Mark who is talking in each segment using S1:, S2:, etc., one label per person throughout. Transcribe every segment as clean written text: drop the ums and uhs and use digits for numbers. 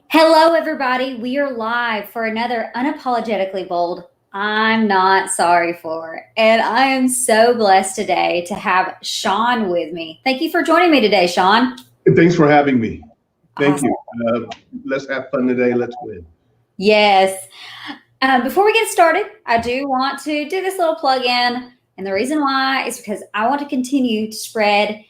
S1: Hello, everybody. We are live for another Unapologetically Bold. I'm not sorry for. And I am so blessed today to have Shawn with me. Thank you for joining me today, Shawn.
S2: Thanks for having me. Thank
S1: Awesome.
S2: you. Let's have fun today. Let's win.
S1: Yes. Before we get started, I do want to do this little plug in. And the reason why is because I want to continue to spread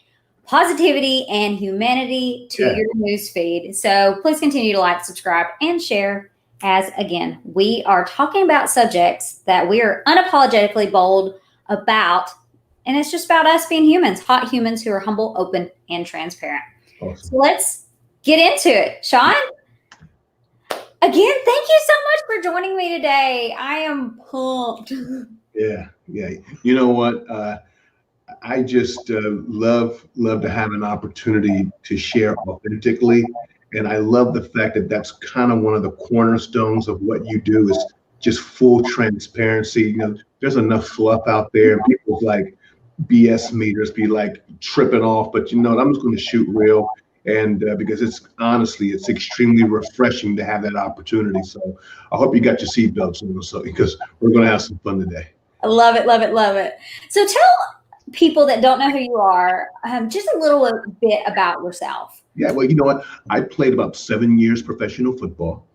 S1: positivity and humanity to
S2: Yeah.
S1: your news feed. So please continue to like, subscribe, and share. As again, we are talking about subjects that we are unapologetically bold about. And it's just about us being humans, hot humans who are humble, open, and transparent.
S2: Awesome.
S1: So let's get into it. Shawn, again, thank you so much for joining me today. I am pumped.
S2: Yeah. Yeah. You know what? I just love to have an opportunity to share authentically, and I love the fact that that's kind of one of the cornerstones of what you do is just full transparency. There's enough fluff out there, and people's like BS meters be like tripping off, but I'm just going to shoot real, and because it's extremely refreshing to have that opportunity. So I hope you got your seatbelts on, so because we're going to have some fun today.
S1: I love it, love it, love it. So tell people that don't know who you are just a little bit about yourself.
S2: Yeah, well, you know what? I played about 7 years professional football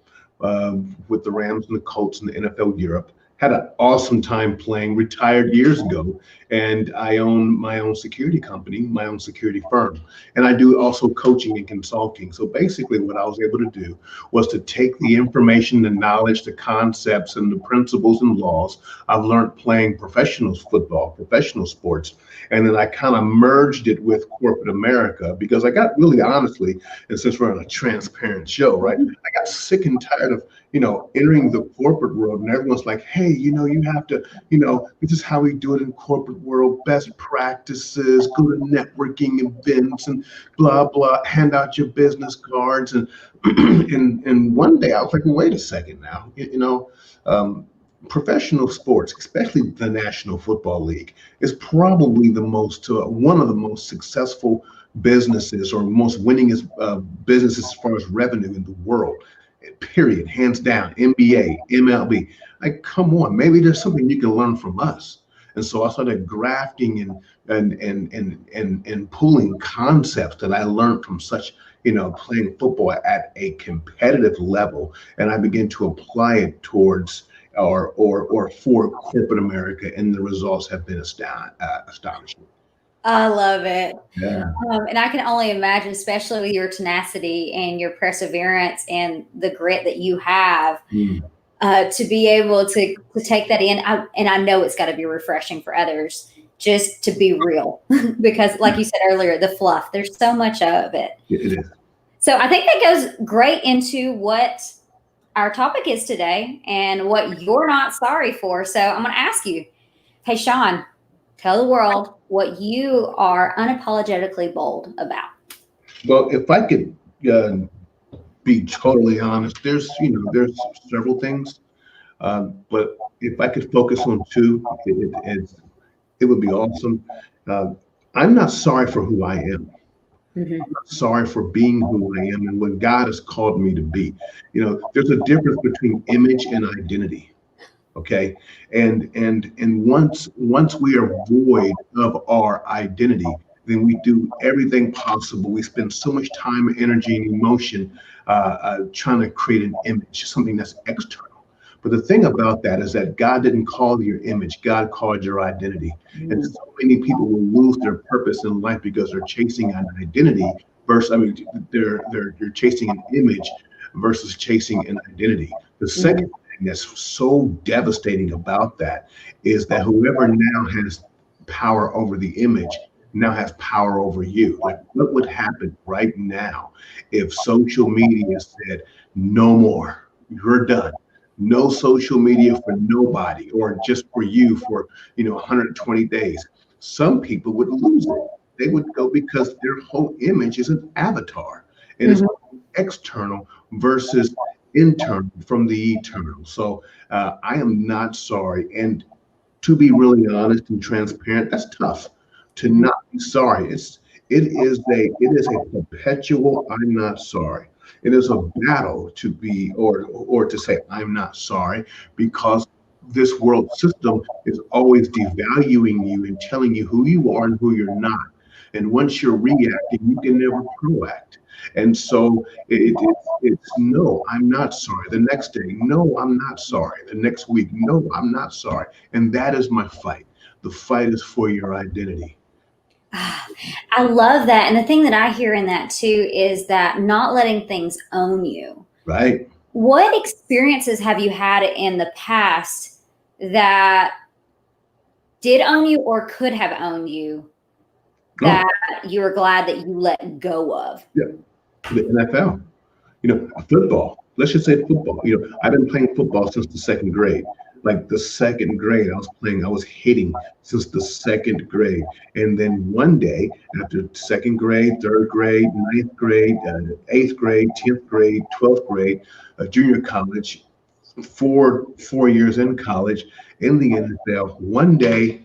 S2: with the Rams and the Colts in the NFL Europe. Had an awesome time playing, retired years ago, and I own my own security company, my own security firm. And I do also coaching and consulting. So basically, what I was able to do was to take the information, the knowledge, the concepts, and the principles and laws I've learned playing professional football, professional sports, and then I kind of merged it with corporate America because I got really honestly, and since we're on a transparent show, right? I got sick and tired of, entering the corporate world and everyone's like, hey, you have to, this is how we do it in corporate world, best practices, go to networking events and blah, blah, hand out your business cards. And, and one day I was like, well, wait a second now, professional sports, especially the National Football League, is probably one of the most successful businesses or most winningest businesses as far as revenue in the world. Period, hands down. NBA, MLB. Like, come on, maybe there's something you can learn from us. And so I started grafting and pulling concepts that I learned from such, playing football at a competitive level, and I began to apply it towards or for corporate America, and the results have been astonishing.
S1: I love it.
S2: Yeah.
S1: And I can only imagine, especially with your tenacity and your perseverance and the grit that you have,
S2: Mm.
S1: to be able to take that in. And I know it's got to be refreshing for others just to be real because, like you said earlier, the fluff, there's so much of it.
S2: It is.
S1: So I think that goes great into what our topic is today and what you're not sorry for. So I'm going to ask you, hey, Shawn, tell the world what you are unapologetically bold about.
S2: Well, if I could uh, be totally honest, there's several things, but if I could focus on two, it would be awesome. Uh, I'm not sorry for who I am.
S1: Mhm.
S2: I'm not sorry for being who I am and what God has called me to be. There's a difference between image and identity. Okay, and once we are void of our identity, then we do everything possible. We spend so much time, energy, and emotion trying to create an image, something that's external. But the thing about that is that God didn't call your image, God called your identity. And
S1: Mm.
S2: so many people will lose their purpose in life because they're chasing an identity versus, I mean, they're chasing an image versus chasing an identity. The second
S1: Mhm.
S2: thing that's so devastating about that is that whoever now has power over the image now has power over you. Like, what would happen right now if social media said, no more, you're done? No social media for nobody, or just for you for 120 days. Some people would lose it. They would go because their whole image is an avatar. It is
S1: Mhm.
S2: external versus internal from the eternal. So I am not sorry. And to be really honest and transparent, that's tough to
S1: Mhm.
S2: not be sorry. It is a perpetual I'm not sorry. It is a battle to be or to say I'm not sorry, because this world system is always devaluing you and telling you who you are and who you're not. And once you're reacting, you can never proact. And so it's no, I'm not sorry. The next day, no, I'm not sorry. The next week, no, I'm not sorry. And that is my fight. The fight is for your identity,
S1: I love that. And the thing that I hear in that too is that not letting things own you.
S2: right?
S1: What experiences have you had in the past that did own you or could have owned you
S2: Oh,
S1: that you were glad that you let go of?
S2: yeah, the NFL, football. Let's just say football. I've been playing football since the second grade. Like the second grade, I was hitting since the second grade. And then one day, after second grade, third grade, ninth grade, eighth grade, 10th grade, 12th grade, junior college, four years in college, in the NFL, one day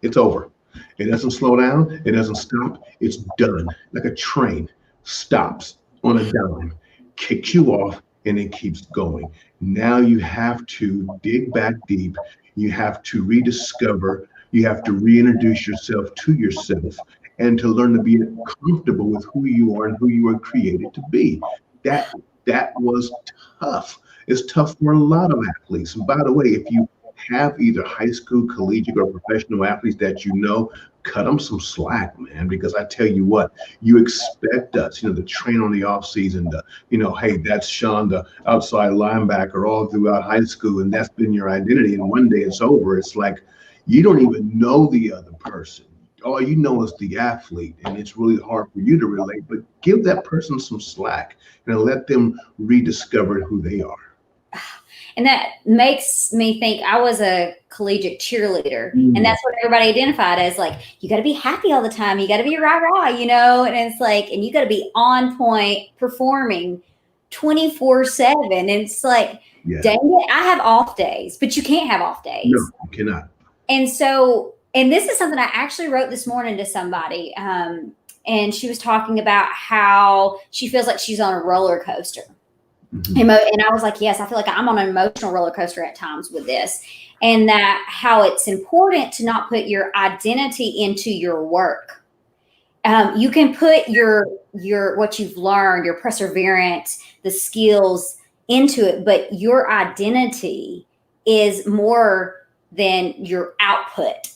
S2: it's over. It doesn't slow down. It doesn't stop. It's done. Like a train stops on a dime, kicks you off, and it keeps going. Now you have to dig back deep. You have to rediscover. You have to reintroduce yourself to yourself and to learn to be comfortable with who you are and who you were created to be. That that was tough. It's tough for a lot of athletes. And by the way, if you have either high school, collegiate, or professional athletes that cut them some slack, man, because I tell you what, you expect us, to train on the off season, hey, that's Shawn, the outside linebacker, all throughout high school, and that's been your identity. And one day it's over. It's like you don't even know the other person. All you know is the athlete, and it's really hard for you to relate, but give that person some slack and let them rediscover who they are.
S1: And that makes me think I was a collegiate cheerleader. And that's what everybody identified as, like, you got to be happy all the time. You got to be rah-rah, and it's like, and you got to be on point performing 24/7. And it's like,
S2: Yeah.
S1: dang it, I have off days, but you can't have off days.
S2: No, you cannot.
S1: And so, and this is something I actually wrote this morning to somebody. And she was talking about how she feels like she's on a roller coaster. And I was like, yes, I feel like I'm on an emotional roller coaster at times with this, and that how it's important to not put your identity into your work. You can put your what you've learned, your perseverance, the skills into it, but your identity is more than your output.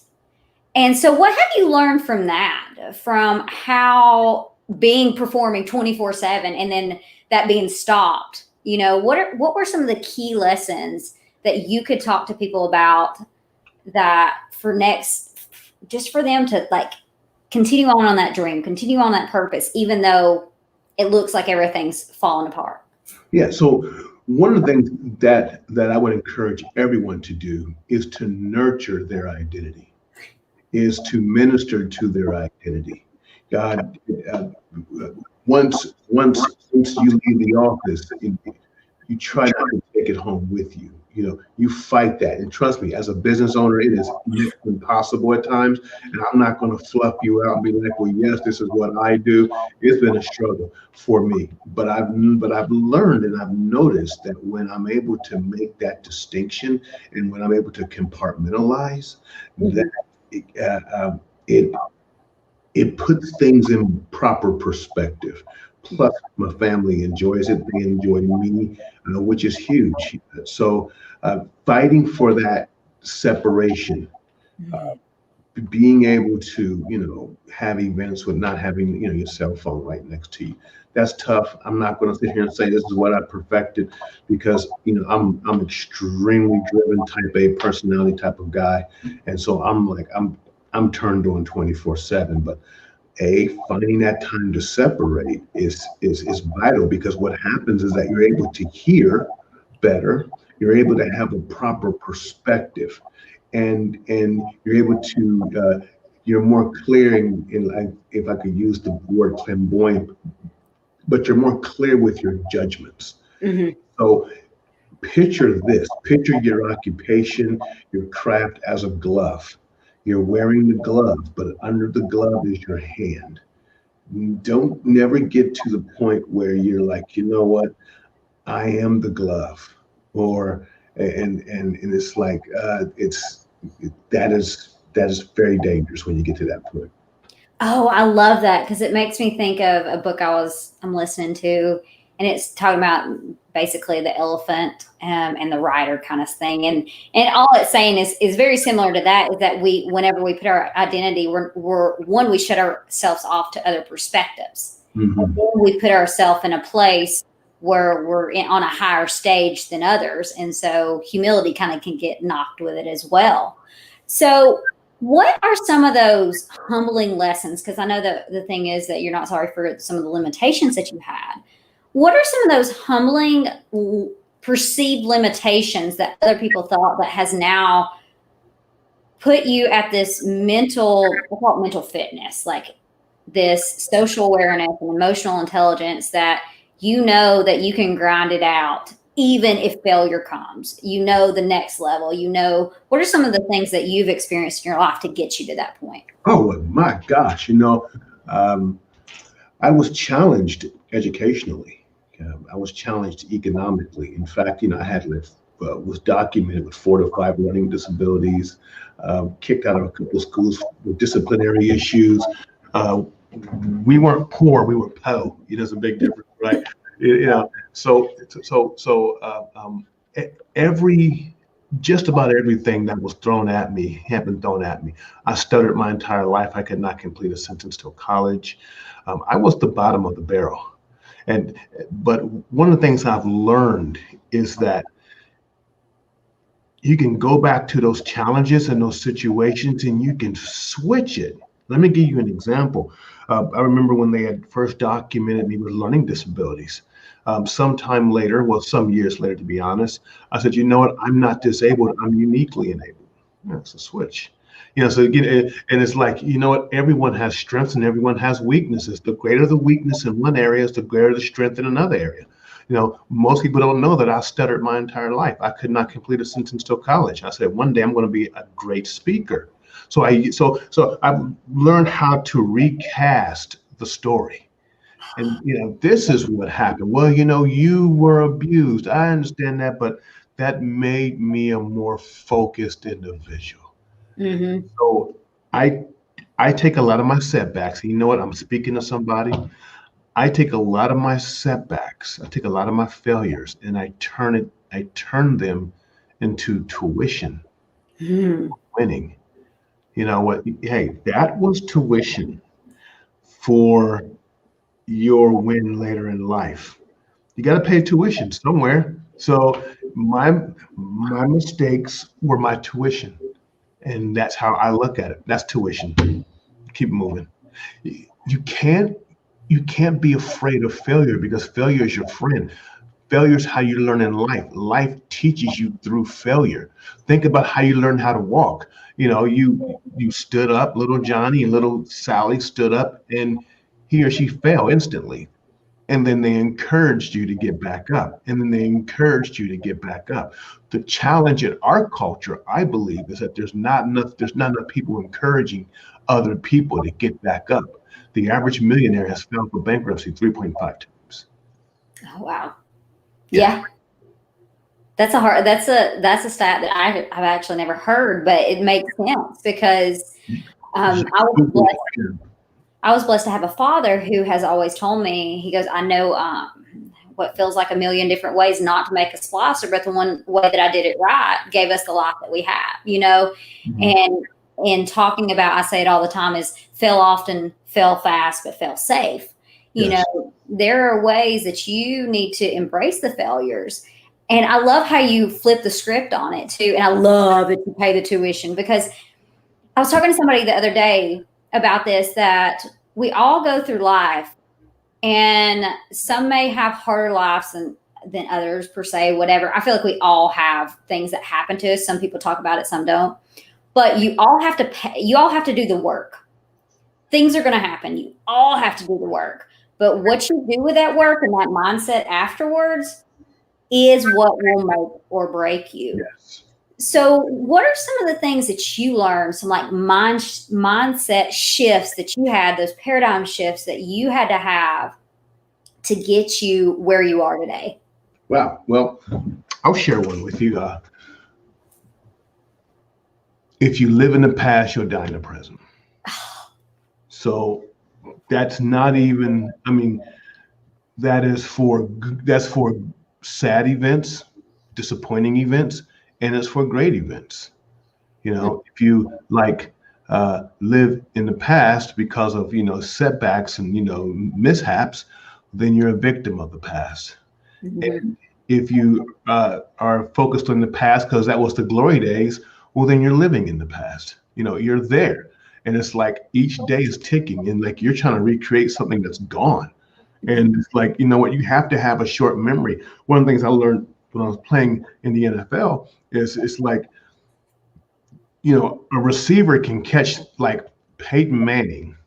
S1: And so what have you learned from that, from how performing 24/7 and then that being stopped? What were some of the key lessons that you could talk to people about that just for them to like continue on that dream, continue on that purpose, even though it looks like everything's falling apart?
S2: Yeah. So one of the things that I would encourage everyone to do is to nurture their identity, is to minister to their identity. God, once you leave the office, you try not to take it home with you. You fight that. And trust me, as a business owner, it is impossible at times. And I'm not going to fluff you out and be like, well, yes, this is what I do. It's been a struggle for me. But I've learned and I've noticed that when I'm able to make that distinction and when I'm able to compartmentalize, that it puts things in proper perspective. Plus, my family enjoys it. They enjoy me, which is huge. So, fighting for that separation, being able to, have events with not having, your cell phone right next to you. That's tough. I'm not going to sit here and say this is what I perfected, because I'm extremely driven, type A personality type of guy, and so I'm turned on 24/7. But finding that time to separate is vital, because what happens is that you're able to hear better, you're able to have a proper perspective, and you're able to you're more clear in, if I could use the word flamboyant, but you're more clear with your judgments. So picture your occupation, your craft as a glove. You're wearing the glove, but under the glove is your hand. Don't never get to the point where you're like, you know what, I am the glove, or and it's like that is very dangerous when you get to that point.
S1: Oh, I love that because it makes me think of a book I'm listening to, and it's talking about basically the elephant and the rider kind of thing, and all it's saying is very similar to that. Is that we whenever we put our identity, we shut ourselves off to other perspectives, and
S2: Hmm.
S1: then we put ourselves in a place where on a higher stage than others, and so humility kind of can get knocked with it as well. So what are some of those humbling lessons? Because I know the thing is that you're not sorry for some of the limitations that you had. What are some of those humbling perceived limitations that other people thought that has now put you at this I call it mental fitness, like this social awareness and emotional intelligence that you know that you can grind it out even if failure comes. You know the next level. You know what are some of the things that you've experienced in your life to get you to that point?
S2: Oh my gosh, um, I was challenged educationally. I was challenged economically. In fact, I had was documented with 4 to 5 learning disabilities, kicked out of a couple of schools with disciplinary issues. Uh, we weren't poor; we were po. There's a big difference, right? So every just about everything that was thrown at me had been thrown at me. I stuttered my entire life. I could not complete a sentence till college. I was the bottom of the barrel. And but one of the things I've learned is that you can go back to those challenges and those situations and you can switch it. Let me give you an example. I remember when they had first documented me with learning disabilities. Sometime later, well, some years later, to be honest, I said, you know what? I'm not disabled. I'm uniquely enabled. That's a switch. So again, and it's like, you know what? Everyone has strengths and everyone has weaknesses. The greater the weakness in one area is the greater the strength in another area. Most people don't know that I stuttered my entire life. I could not complete a sentence till college. I said, one day I'm going to be a great speaker. So I've learned how to recast the story. And this is what happened. Well, you were abused. I understand that, but that made me a more focused individual.
S1: Mm-hmm.
S2: So I I take a lot of my setbacks. You know what? I'm speaking to somebody. I take a lot of my setbacks, I take a lot of my failures, and I turn them into tuition,
S1: Mm-hmm.
S2: winning. You know what? Hey, that was tuition for your win later in life. You got to pay tuition somewhere. So my mistakes were my tuition, and that's how I look at it. That's tuition. Keep moving. You can't you can't be afraid of failure because failure is your friend. Failure is how you learn in life. Life teaches you through failure. Think about how you learn how to walk. You stood up, little Johnny and little Sally stood up, and he or she fell instantly. And then they encouraged you to get back up. And then they encouraged you to get back up. The challenge in our culture, I believe, is that there's not enough people encouraging other people to get back up. The average millionaire has filed for bankruptcy 3.5 times.
S1: Oh, wow.
S2: Yeah.
S1: Yeah. That's a stat that I've actually never heard, but it makes sense because
S2: Just
S1: I was
S2: Google
S1: blessed.
S2: it.
S1: I was blessed to have a father who has always told me, he goes, I know what feels like a million different ways not to make us splicer, but the one way that I did it right gave us the life that we have.
S2: Mhm.
S1: And in talking about, I say it all the time, is fail often, fail fast, but fail safe.
S2: Yes.
S1: There are ways that you need to embrace the failures. And I love how you flip the script on it too. And I love that you pay the tuition because I was talking to somebody the other day about this, that we all go through life and some may have harder lives than others per se, whatever. I feel like we all have things that happen to us. Some people talk about it, some don't. But you all have to do the work. Things are going to happen. You all have to do the work. But what you do with that work and that mindset afterwards is what will make or break you.
S2: Yes.
S1: So what are some of the things that you learned, some like mindset shifts that you had, those paradigm shifts that you had to have to get you where you are today?
S2: Wow. Well, I'll share one with you. If you live in the past, you'll die in the present. So that's not even, I mean, that's for sad events, disappointing events, and it's for great events. You know, if you like live in the past because of, setbacks and, mishaps, then you're a victim of the past.
S1: Mhm.
S2: And if you are focused on the past because that was the glory days, well, then you're living in the past. You're there. And it's like each day is ticking and like you're trying to recreate something that's gone. And it's like, you know what, you have to have a short memory. One of the things I learned when I was playing in the NFL is it's like, a receiver can catch like Peyton Manning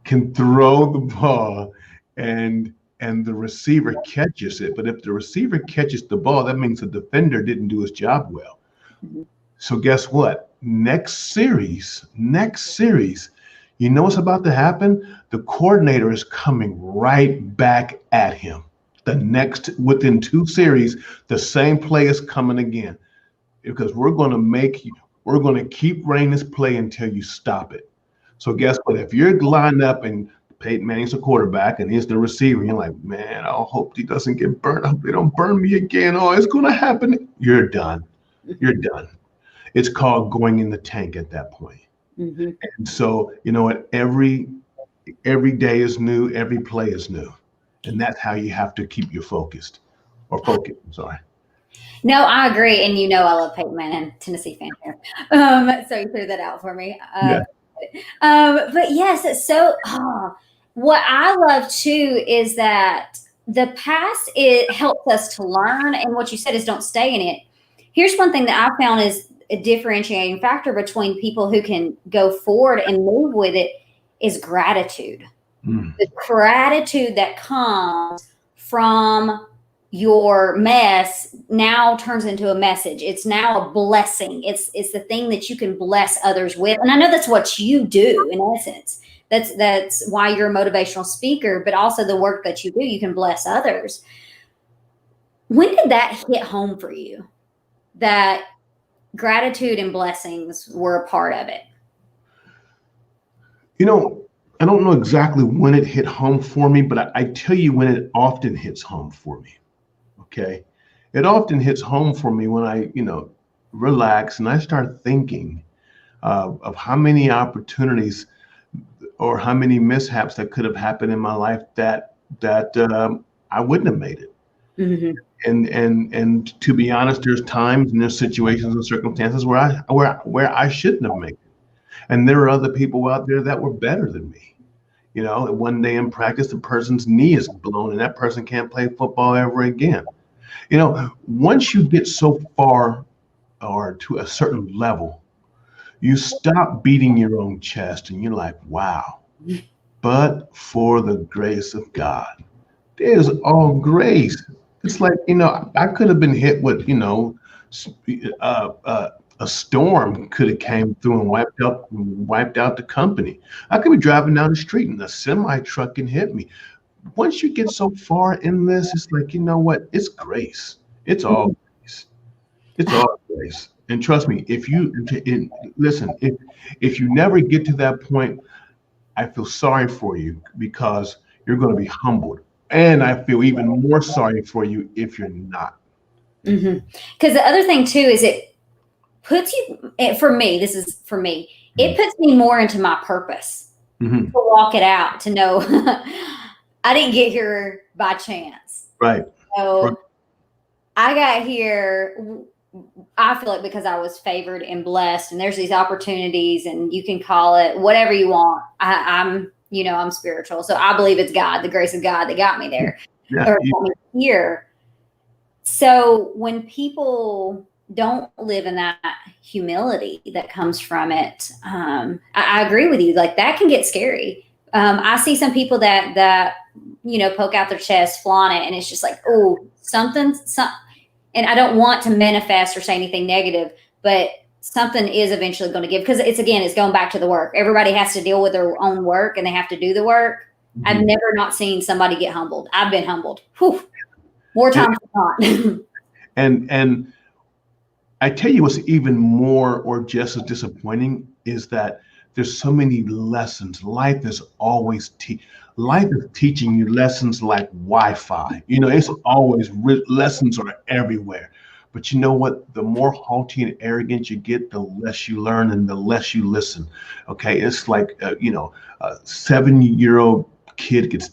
S2: can throw the ball and the receiver catches it. But if the receiver catches the ball, that means the defender didn't do his job well.
S1: Mhm.
S2: So guess what? Next series, you know what's about to happen? The coordinator is coming right back at him. Within 2 series, the same play is coming again because we're going to keep running this play until you stop it. So guess what? If you're lined up and Peyton Manning's the quarterback and he's the receiver, you're like, man, I hope he doesn't get burnt. I hope they don't burn me again. Oh, it's going to happen. You're done. You're done. It's called going in the tank at that point.
S1: Mhm.
S2: And so, you know what? Every day is new. Every play is new. And that's how you have to keep you focused or focused. I'm sorry.
S1: No, I agree. And I love Peyton Manning, Tennessee fan here. So you threw that out for me.
S2: Yeah.
S1: But yes, it's so, what I love too is that the past, it helps us to learn. And what you said is don't stay in it. Here's one thing that I found is a differentiating factor between people who can go forward and move with it is gratitude.
S2: Mm.
S1: The gratitude that comes from your mess now turns into a message. It's now a blessing. It's the thing that you can bless others with. And I know that's what you do in essence. That's why you're a motivational speaker, but also the work that you do, you can bless others. When did that hit home for you? That gratitude and blessings were a part of it?
S2: You know, I don't know exactly when it hit home for me, but I tell you when it often hits home for me. Okay. It often hits home for me when I, relax and I start thinking of how many opportunities or how many mishaps that could have happened in my life that I wouldn't have made it.
S1: Mm-hmm.
S2: And to be honest, there's times and there's situations and circumstances where I shouldn't have made it. And there are other people out there that were better than me. And one day in practice, the person's knee is blown and that person can't play football ever again. Once you get so far or to a certain level, you stop beating your own chest and you're like, wow, but for the grace of God, there's all grace. It's like, I could have been hit with, a storm could have came through and wiped out the company. I could be driving down the street and a semi truck can hit me. Once you get so far in this, it's like, you know what? It's grace. It's all grace. It's all grace. And trust me, listen, if you never get to that point, I feel sorry for you because you're going to be humbled. And I feel even more sorry for you if you're not.
S1: Mm-hmm. Because the other thing too is it puts you, for me, this is for me, it puts me more into my purpose
S2: Mm-hmm.
S1: to walk it out, to know I didn't get here by chance.
S2: Right.
S1: So
S2: Right.
S1: I got here, I feel like because I was favored and blessed, and there's these opportunities, and you can call it whatever you want. I'm spiritual, so I believe it's God, the grace of God that got me there,
S2: Yeah.
S1: or got me here. So when people don't live in that humility that comes from it, I agree with you. Like that can get scary. I see some people that poke out their chest, flaunt it, and it's just like, oh, something. and I don't want to manifest or say anything negative, but something is eventually going to give, because it's going back to the work. Everybody has to deal with their own work and they have to do the work.
S2: Mhm.
S1: I've never not seen somebody get humbled. I've been humbled. Whew. More times than not.
S2: And I tell you what's even more or just as disappointing is that there's so many lessons. Life is always life is teaching you lessons like Wi-Fi. It's always lessons are everywhere. But you know what? The more haughty and arrogant you get, the less you learn and the less you listen. Okay, it's like a 7-year-old kid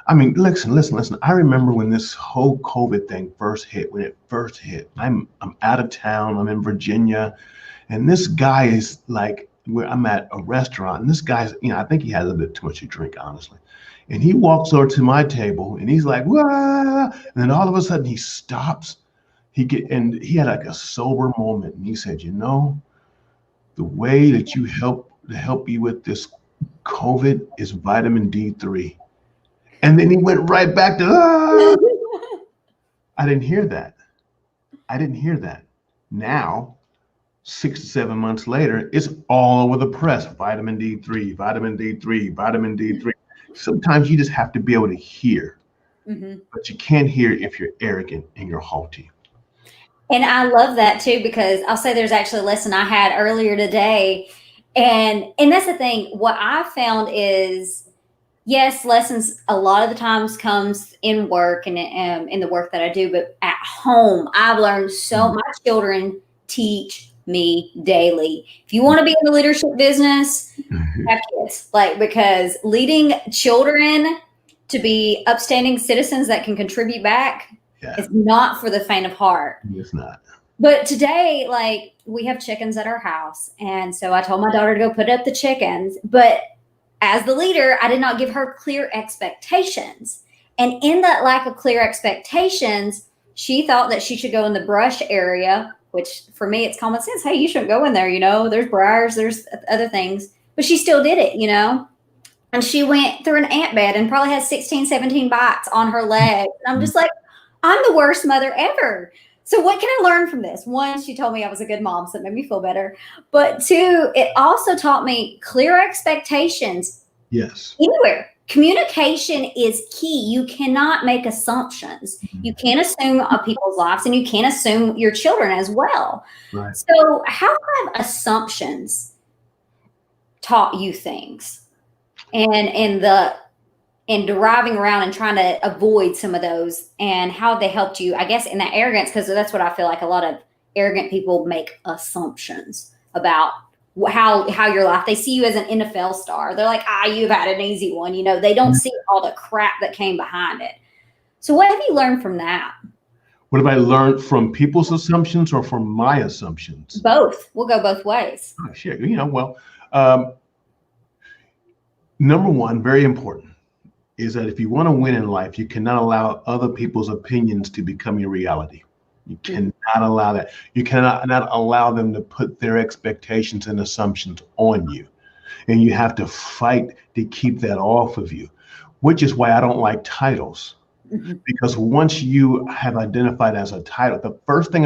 S2: I mean, listen. I remember when this whole COVID thing first hit, when it first hit. I'm out of town. I'm in Virginia, and this guy is like, where I'm at a restaurant, and this guy's, I think he had a little bit too much to drink, honestly. And he walks over to my table, and he's like, "Wah!" And then all of a sudden he stops. And he had like a sober moment, and he said, the way that you help you with this COVID is vitamin D3. And then he went right back to, I didn't hear that. Now, 6 to 7 months later, it's all over the press. Vitamin D3, vitamin D3, vitamin D3. Sometimes you just have to be able to hear, but you can't hear if you're arrogant and you're haughty.
S1: And I love that too, because I'll say there's actually a lesson I had earlier today. And that's the thing. What I found is, yes, lessons a lot of the times comes in work and in the work that I do, but at home, I've learned so. My children teach me daily. If you want to be in the leadership business, have kids, because leading children to be upstanding citizens that can contribute back is not for the faint of heart.
S2: It's not.
S1: But today, we have chickens at our house, and so I told my daughter to go put up the chickens, but as the leader, I did not give her clear expectations. And in that lack of clear expectations, she thought that she should go in the brush area, which for me, it's common sense. Hey, you shouldn't go in there. There's briars, there's other things, but she still did it, and she went through an ant bed and probably has 16, 17 bites on her leg. And I'm just like, I'm the worst mother ever. So what can I learn from this? One, she told me I was a good mom, so it made me feel better. But two, it also taught me clear expectations.
S2: Yes.
S1: Anywhere. Communication is key. You cannot make assumptions. You can't assume people's lives, and you can't assume your children as well.
S2: Right.
S1: So how have assumptions taught you things? And deriving around and trying to avoid some of those, and how they helped you, I guess, in that arrogance, because that's what I feel like a lot of arrogant people make assumptions about how your life. They see you as an NFL star. They're like, you've had an easy one. They don't see all the crap that came behind it. So what have you learned from that?
S2: What have I learned from people's assumptions or from my assumptions?
S1: Both. We'll go both ways.
S2: Oh, sure. Number one, very important, is that if you want to win in life, you cannot allow other people's opinions to become your reality. You cannot allow that. You cannot not allow them to put their expectations and assumptions on you. And you have to fight to keep that off of you, which is why I don't like titles. Because once you have identified as a title, the first thing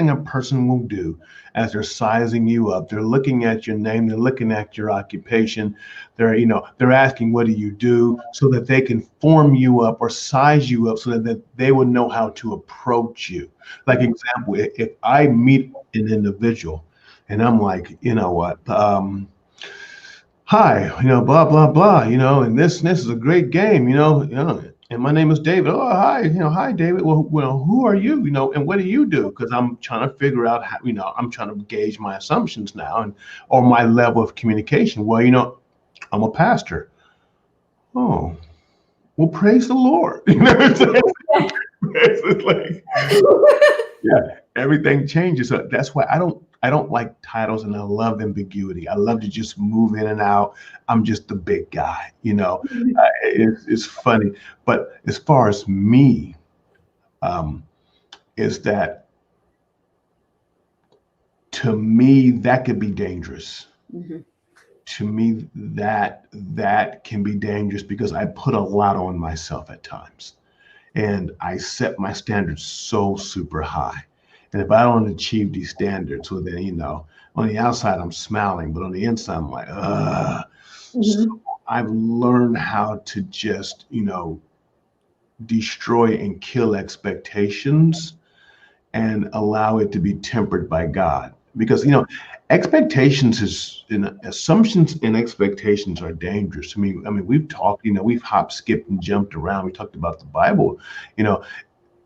S2: a person will do as they're sizing you up, they're looking at your name, they're looking at your occupation, they're asking, what do you do, so that they can form you up or size you up so that they will know how to approach you. Like example, if I meet an individual and I'm like, hi, blah, blah, blah, and this is a great game, and my name is David. Oh, hi, David. Well, who are you? And what do you do? Because I'm trying to figure out how, I'm trying to gauge my assumptions now or my level of communication. Well, I'm a pastor. Oh, well, praise the Lord. It's like, yeah, everything changes. So that's why I don't like titles, and I love ambiguity. I love to just move in and out. I'm just the big guy, it's funny. But as far as me, is that to me, that could be dangerous. To me, that can be dangerous because I put a lot on myself at times. and I set my standards so super high. And if I don't achieve these standards, well, then, on the outside, I'm smiling, but on the inside, I'm like, ugh. So
S1: Mhm.
S2: I've learned how to just, destroy and kill expectations and allow it to be tempered by God. Because, assumptions and expectations are dangerous. I mean, we've talked, we've hopped, skipped, and jumped around. We talked about the Bible. You know,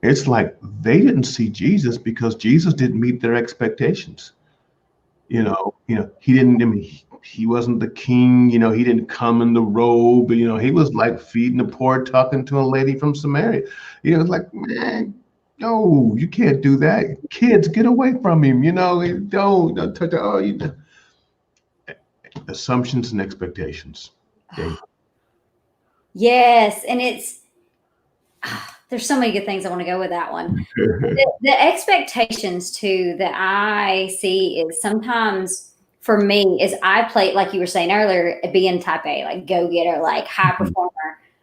S2: it's like they didn't see Jesus because Jesus didn't meet their expectations. He didn't. I mean, he wasn't the king. He didn't come in the robe. He was like feeding the poor, talking to a lady from Samaria. It's like, man, no, you can't do that. Kids, get away from him. Don't touch. Oh, assumptions and expectations. Okay.
S1: Yes, and there's so many good things I want to go with that one. The expectations too that I see is sometimes for me is I play, like you were saying earlier, being type A, like go getter, like high performer.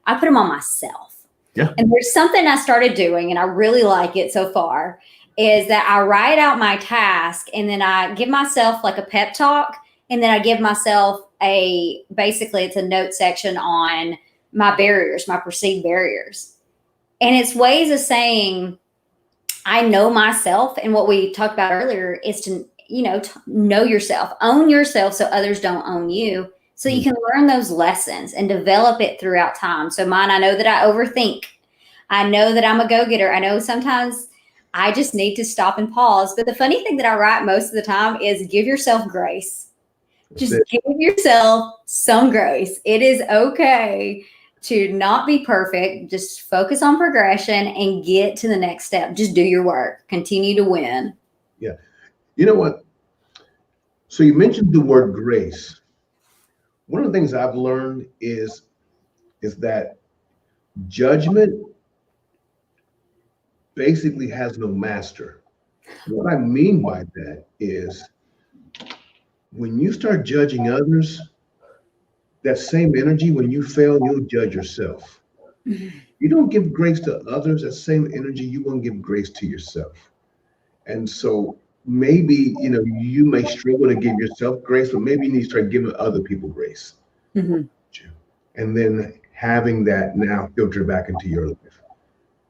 S1: I put them on myself.
S2: Yeah.
S1: And there's something I started doing, and I really like it so far, is that I write out my task and then I give myself like a pep talk, and then I give myself basically it's a note section on my barriers, my perceived barriers. And it's ways of saying, I know myself. And what we talked about earlier is to, know yourself, own yourself so others don't own you. So you can learn those lessons and develop it throughout time. So mine, I know that I overthink. I know that I'm a go-getter. I know sometimes I just need to stop and pause. But the funny thing that I write most of the time is give yourself grace. Just give yourself some grace. It is okay to not be perfect. Just focus on progression and get to the next step. Just do your work. Continue to win.
S2: Yeah. You know what? So you mentioned the word grace. One of the things I've learned is that judgment basically has no master. What I mean by that is when you start judging others, that same energy, when you fail, you'll judge yourself. You don't give grace to others, that same energy, you won't give grace to yourself. And so maybe, you may struggle to give yourself grace, but maybe you need to start giving other people grace.
S1: Mm-hmm.
S2: And then having that now filter back into your life.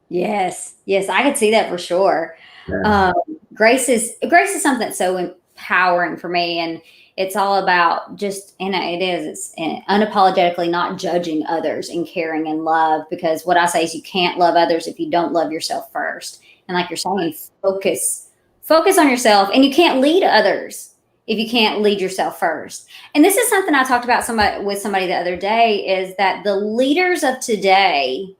S1: Yes, I could see that for sure.
S2: Yeah.
S1: Grace is something that's so empowering for me, and it's all about just, it's unapologetically not judging others and caring and love. Because what I say is, you can't love others if you don't love yourself first. And like you're saying, focus on yourself, and you can't lead others if you can't lead yourself first. And this is something I talked about with somebody the other day, is that the leaders of today,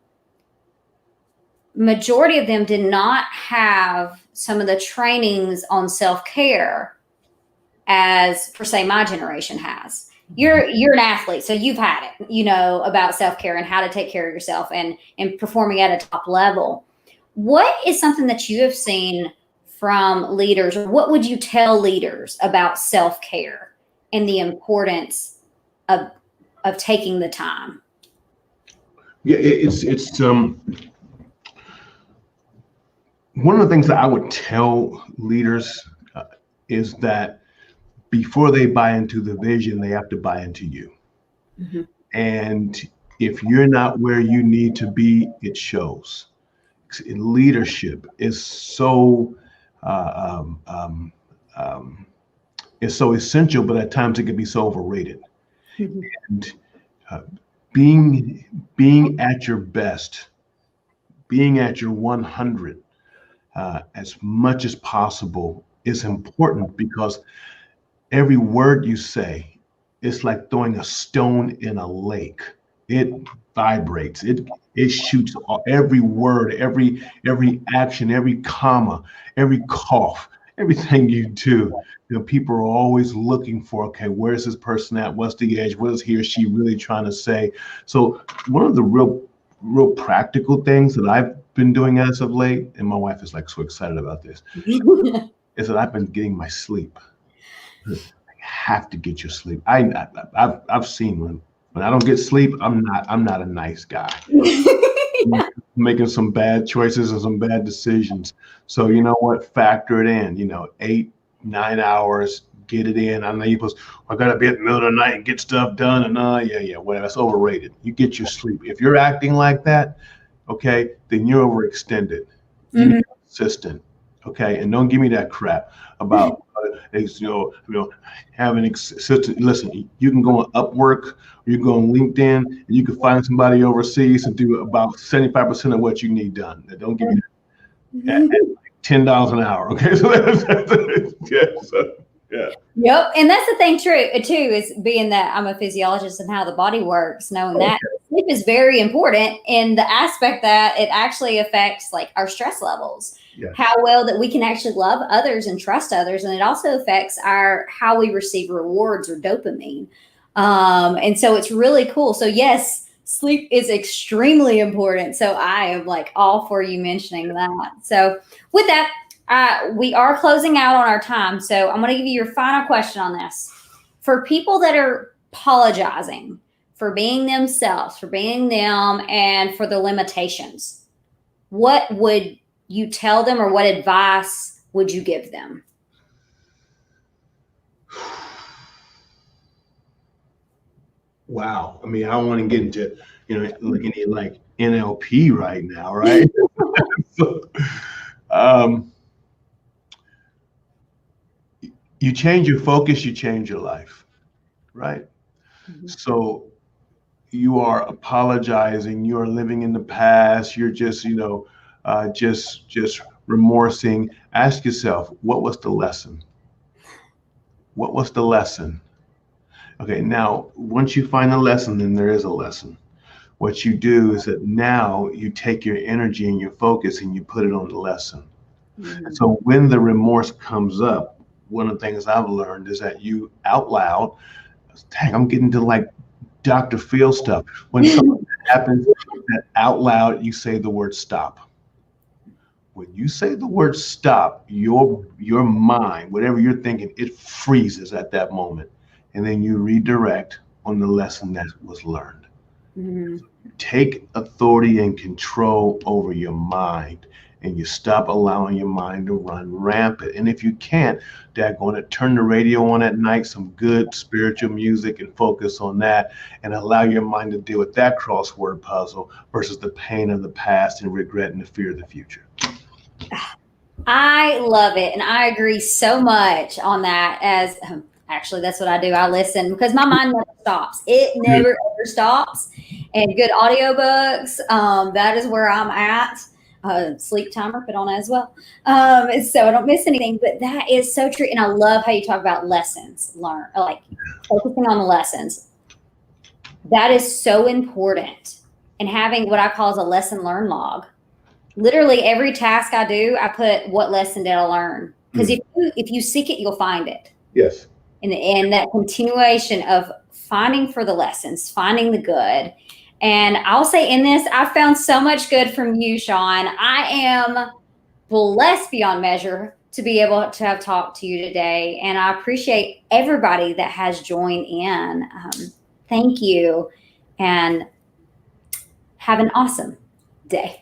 S1: majority of them did not have some of the trainings on self-care as, per se, my generation has. You're an athlete, so you've had it, about self-care and how to take care of yourself and performing at a top level. What is something that you have seen from leaders, or what would you tell leaders about self-care and the importance of taking the time?
S2: Yeah, it's one of the things that I would tell leaders is that before they buy into the vision, they have to buy into you.
S1: Mm-hmm.
S2: And if you're not where you need to be, it shows. Leadership is so is so essential, but at times it can be so overrated.
S1: Mm-hmm.
S2: And uh, being at your best, being at your 100 as much as possible is important, because every word you say, it's like throwing a stone in a lake. It vibrates. It shoots every word, every action, every comma, every cough, everything you do. People are always looking for, okay, where's this person at? What's the edge? What is he or she really trying to say? So one of the real practical things that I've been doing as of late, and my wife is like so excited about this, is that I've been getting my sleep. I have to get your sleep. I've seen when I don't get sleep, I'm not a nice guy. making some bad choices and some bad decisions. So you know what? Factor it in. 8, 9 hours, get it in. I know you supposed. I gotta be at the middle of the night and get stuff done, and yeah, whatever. That's overrated. You get your sleep. If you're acting like that, okay, then you're overextended. You
S1: Mhm.
S2: be consistent, okay, and don't give me that crap about having consistent. Listen, you can go on Upwork, or you can go on LinkedIn, and you can find somebody overseas and do about 75% of what you need done. Now, don't give me that at $10 an hour, okay? So yeah.
S1: Yep. And that's the thing too, is being that I'm a physiologist and how the body works, knowing that sleep is very important in the aspect that it actually affects like our stress levels,
S2: Yes.
S1: how well that we can actually love others and trust others. And it also affects how we receive rewards or dopamine. And so it's really cool. So yes, sleep is extremely important. So I am like all for you mentioning that. So with that, we are closing out on our time. So I'm going to give you your final question on this. For people that are apologizing for being themselves, for being them, and for the limitations, what would you tell them, or what advice would you give them?
S2: Wow. I mean, I don't want to get into any like NLP right now, right? So, you change your focus, you change your life, right?
S1: Mhm.
S2: So you are apologizing, you are living in the past, you're just just remorsing. Ask yourself, what was the lesson? What was the lesson? Okay, now once you find the lesson, then there is a lesson. What you do is that now you take your energy and your focus and you put it on the lesson.
S1: Mhm.
S2: So when the remorse comes up, one of the things I've learned is that you out loud, dang, I'm getting to like Dr. Phil stuff. When something happens, that out loud, you say the word stop. When you say the word stop, your mind, whatever you're thinking, it freezes at that moment. And then you redirect on the lesson that was learned.
S1: Mhm.
S2: Take authority and control over your mind, and you stop allowing your mind to run rampant. And if you can't, Dad, going to turn the radio on at night, some good spiritual music, and focus on that, and allow your mind to deal with that crossword puzzle versus the pain of the past and regret and the fear of the future.
S1: I love it. And I agree so much on that. As actually, that's what I do. I listen because my mind never stops. It never ever stops. And good audiobooks, that is where I'm at. Sleep timer put on as well. So I don't miss anything. But that is so true. And I love how you talk about lessons learned, like focusing on the lessons. That is so important. And having what I call as a lesson learned log. Literally every task I do, I put what lesson did I learn? Because if you seek it, you'll find it.
S2: Yes.
S1: And that continuation of finding for the lessons, finding the good. And I'll say in this, I found so much good from you, Shawn. I am blessed beyond measure to be able to have talked to you today. And I appreciate everybody that has joined in. Thank you. And have an awesome day.